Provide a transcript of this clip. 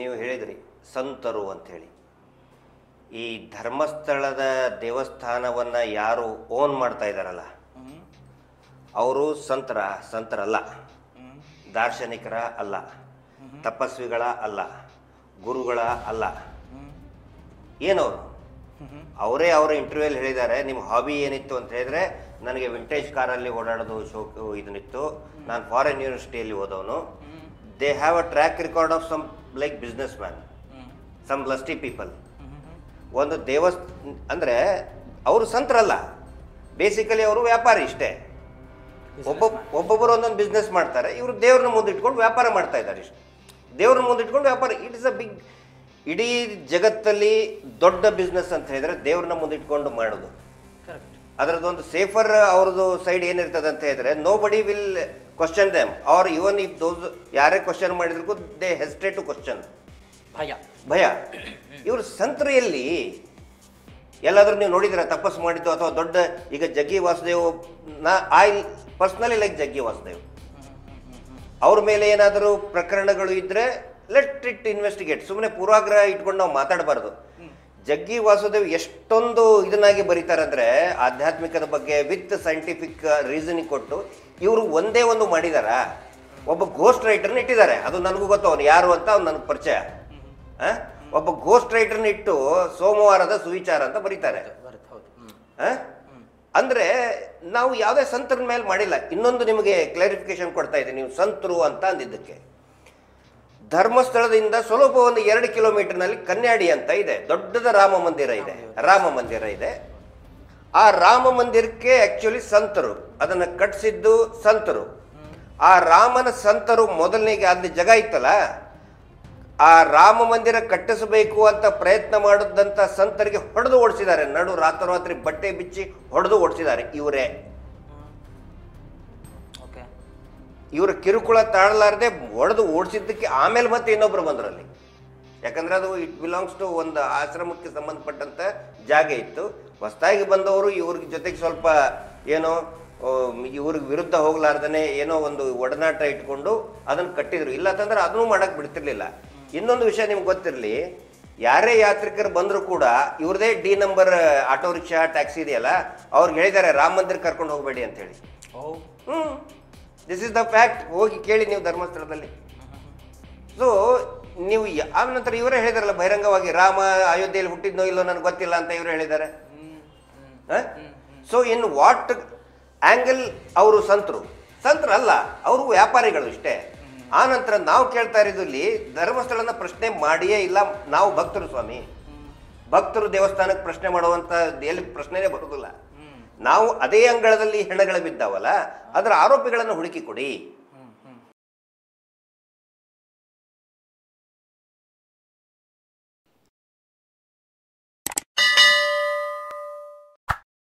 ನೀವು ಹೇಳಿದ್ರಿ ಸಂತರು ಅಂಥೇಳಿ. ಈ ಧರ್ಮಸ್ಥಳದ ದೇವಸ್ಥಾನವನ್ನು ಯಾರು ಓನ್ ಮಾಡ್ತಾ ಇದ್ದಾರಲ್ಲ ಅವರು ಸಂತರಲ್ಲ, ದಾರ್ಶನಿಕರ ಅಲ್ಲ, ತಪಸ್ವಿಗಳ ಅಲ್ಲ, ಗುರುಗಳ ಅಲ್ಲ. ಏನವರು ಅವರೇ ಅವರ ಇಂಟರ್ವ್ಯೂಲ್ಲಿ ಹೇಳಿದ್ದಾರೆ, ನಿಮ್ಮ ಹಾಬಿ ಏನಿತ್ತು ಅಂತ ಹೇಳಿದ್ರೆ ನನಗೆ ವಿಂಟೇಜ್ ಕಾರಲ್ಲಿ ಓಡಾಡೋದು ಶೋಕು ಇದನ್ನಿತ್ತು, ನಾನು ಫಾರಿನ್ ಯೂನಿವರ್ಸಿಟಿಯಲ್ಲಿ ಓದೋನು. They have a track record of some like business man, some lusty people. ಒಂದು ಅಂದರೆ ಅವರು ಸಂತರಲ್ಲ, ಬೇಸಿಕಲಿ ಅವರು ವ್ಯಾಪಾರಿ ಇಷ್ಟೇ. ಒಬ್ಬೊಬ್ಬರು ಒಂದೊಂದು ಬಿಸ್ನೆಸ್ ಮಾಡ್ತಾರೆ, ಇವರು ದೇವ್ರನ್ನ ಮುಂದಿಟ್ಕೊಂಡು ವ್ಯಾಪಾರ ಮಾಡ್ತಾ ಇದ್ದಾರೆ ಇಷ್ಟು. ದೇವ್ರನ್ನ ಮುಂದಿಟ್ಕೊಂಡು ವ್ಯಾಪಾರ, ಇಟ್ ಇಸ್ ಅ ಬಿಗ್, ಇಡೀ ಜಗತ್ತಲ್ಲಿ ದೊಡ್ಡ ಬಿಸ್ನೆಸ್ ಅಂತ ಹೇಳಿದ್ರೆ ದೇವ್ರನ್ನ ಮುಂದಿಟ್ಕೊಂಡು ಮಾಡೋದು. ಅದರದ್ದೊಂದು ಸೇಫರ್ ಅವ್ರದ್ದು ಸೈಡ್ ಏನಿರ್ತದೆ ಅಂತ ಹೇಳಿದ್ರೆ nobody will question them, or even if those ಯಾರೇ ಕ್ವಶನ್ ಮಾಡಿದ್ರು ದೇ ಹೆಸಿಟೇಟ್ ಟು ಕ್ವಶನ್. ಭಯ. ಇವರು ಸಂತರು ಎಲ್ಲಿ ಎಲ್ಲಾದ್ರೂ ನೀವು ನೋಡಿದ್ರೆ ತಪಸ್ಸು ಮಾಡಿದ್ದು ಅಥವಾ ದೊಡ್ಡ, ಈಗ ಜಗ್ಗಿ ವಾಸುದೇವ್, ಐ ಪರ್ಸ್ನಲಿ ಲೈಕ್ ಜಗ್ಗಿ ವಾಸುದೇವ್, ಅವ್ರ ಮೇಲೆ ಏನಾದರೂ ಪ್ರಕರಣಗಳು ಇದ್ರೆ ಲೆಟ್ ಇಟ್ ಇನ್ವೆಸ್ಟಿಗೇಟ್. ಸುಮ್ಮನೆ ಪೂರ್ವಾಗ್ರಹ ಇಟ್ಕೊಂಡು ನಾವು ಮಾತಾಡಬಾರ್ದು. ಜಗ್ಗಿ ವಾಸುದೇವ್ ಎಷ್ಟೊಂದು ಇದನ್ನಾಗಿ ಬರೀತಾರಂದ್ರೆ ಆಧ್ಯಾತ್ಮಿಕದ ಬಗ್ಗೆ ವಿತ್ ಸೈಂಟಿಫಿಕ್ ರೀಸನಿಂಗ್ ಕೊಟ್ಟು. ಇವರು ಒಂದೇ ಒಂದು ಮಾಡಿದಾರ, ಒಬ್ಬ ಗೋಸ್ಟ್ ರೈಟರ್ನ ಇಟ್ಟಿದ್ದಾರೆ, ಅದು ನನಗೂ ಗೊತ್ತು ಅವನು ಯಾರು ಅಂತ, ಅವ್ನು ನನಗೆ ಪರಿಚಯ. ಒಬ್ಬ ಗೋಸ್ಟ್ ರೈಟರ್ನ ಇಟ್ಟು ಸೋಮವಾರದ ಸುವಿಚಾರ ಅಂತ ಬರೀತಾರೆ. ಅಂದ್ರೆ ನಾವು ಯಾವುದೇ ಸಂತರ ಮೇಲೆ ಮಾಡಿಲ್ಲ. ಇನ್ನೊಂದು ನಿಮಗೆ ಕ್ಲಾರಿಫಿಕೇಶನ್ ಕೊಡ್ತಾ ಇದ್ದೀನಿ, ನೀವು ಸಂತರು ಅಂತ ಅಂದಿದ್ದಕ್ಕೆ. ಧರ್ಮಸ್ಥಳದಿಂದ ಸ್ವಲ್ಪ ಒಂದು 2 ಕಿಲೋಮೀಟರ್ನಲ್ಲಿ ಕನ್ಯಾಡಿ ಅಂತ ಇದೆ, ದೊಡ್ಡದ ರಾಮ ಮಂದಿರ ಇದೆ. ಆ ರಾಮ ಮಂದಿರಕ್ಕೆ ಆಕ್ಚುಲಿ ಸಂತರು ಅದನ್ನ ಕಟ್ಟಿಸಿದ್ದು ಸಂತರು. ಆ ರಾಮನ ಸಂತರು ಮೊದಲನೇಗೆ ಅಲ್ಲಿ ಜಾಗ ಇತ್ತಲ್ಲ, ಆ ರಾಮ ಮಂದಿರ ಕಟ್ಟಿಸಬೇಕು ಅಂತ ಪ್ರಯತ್ನ ಮಾಡಿದಂತ ಸಂತರಿಗೆ ಹೊಡೆದು ಓಡಿಸಿದ್ದಾರೆ. ನಡು ರಾತ್ರಿ ಬಟ್ಟೆ ಬಿಚ್ಚಿ ಹೊಡೆದು ಓಡಿಸಿದ್ದಾರೆ ಇವರೇ. ಇವರ ಕಿರುಕುಳ ತಾಳಲಾರದೆ ಹೊಡೆದು ಓಡಿಸಿದ್ದಕ್ಕೆ ಆಮೇಲೆ ಮತ್ತೆ ಇನ್ನೊಬ್ರು ಬಂದ್ರಲ್ಲಿ. ಯಾಕಂದ್ರೆ ಅದು ಇಟ್ ಬಿಲಾಂಗ್ಸ್ ಟು ಒಂದು ಆಶ್ರಮಕ್ಕೆ ಸಂಬಂಧಪಟ್ಟಂತ ಜಾಗ ಇತ್ತು. ಹೊಸದಾಗಿ ಬಂದವರು ಇವ್ರ ಜೊತೆಗೆ ಸ್ವಲ್ಪ ಏನೋ ಇವ್ರಿಗೆ ವಿರುದ್ಧ ಹೋಗ್ಲಾರ್ದನೆ ಏನೋ ಒಂದು ಒಡನಾಟ ಇಟ್ಕೊಂಡು ಅದನ್ನು ಕಟ್ಟಿದ್ರು. ಇಲ್ಲ ಅಂತಂದ್ರೆ ಅದನ್ನು ಮಾಡಕ್ ಬಿಡ್ತಿರ್ಲಿಲ್ಲ. ಇನ್ನೊಂದು ವಿಷಯ ನಿಮ್ಗೆ ಗೊತ್ತಿರಲಿ, ಯಾರೇ ಯಾತ್ರಿಕರು ಬಂದರೂ ಕೂಡ ಇವ್ರದೇ D number auto rickshaw taxi ಇದೆಯಲ್ಲ, ಅವ್ರಿಗೆ ಹೇಳಿದ್ದಾರೆ ರಾಮ ಮಂದಿರ ಕರ್ಕೊಂಡು ಹೋಗ್ಬೇಡಿ ಅಂತ ಹೇಳಿ. This is the fact. ಹೋಗಿ ಕೇಳಿ ನೀವು ಧರ್ಮಸ್ಥಳದಲ್ಲಿ. ಸೊ ನೀವು ಆ ನಂತರ ಇವರೇ ಹೇಳಿದಾರಲ್ಲ ಬಹಿರಂಗವಾಗಿ, ರಾಮ ಅಯೋಧ್ಯೆಯಲ್ಲಿ ಹುಟ್ಟಿದ್ನೋ ಇಲ್ಲೋ ನನಗೆ ಗೊತ್ತಿಲ್ಲ ಅಂತ ಇವರು ಹೇಳಿದ್ದಾರೆ. ಸೊ ಇನ್ ವಾಟ್ ಆಂಗಲ್ ಅವರು ಸಂತರಲ್ಲ, ಅವರು ವ್ಯಾಪಾರಿಗಳು ಇಷ್ಟೇ. ಆ ನಂತರ ನಾವು ಕೇಳ್ತಾ ಇರೋದಲ್ಲಿ ಧರ್ಮಸ್ಥಳನ ಪ್ರಶ್ನೆ ಮಾಡಿಯೇ ಇಲ್ಲ. ನಾವು ಭಕ್ತರು ಸ್ವಾಮಿ, ಭಕ್ತರು ದೇವಸ್ಥಾನಕ್ಕೆ ಪ್ರಶ್ನೆ ಮಾಡುವಂತ ಎಲ್ಲಿ ಪ್ರಶ್ನೆನೇ ಬರುವುದಿಲ್ಲ. ನಾವು ಅದೇ ಅಂಗಳದಲ್ಲಿ ಹೆಣಗಳು ಬಿದ್ದಾವಲ್ಲ, ಅದರ ಆರೋಪಿಗಳನ್ನು ಹುಡುಕಿ ಕೊಡಿ.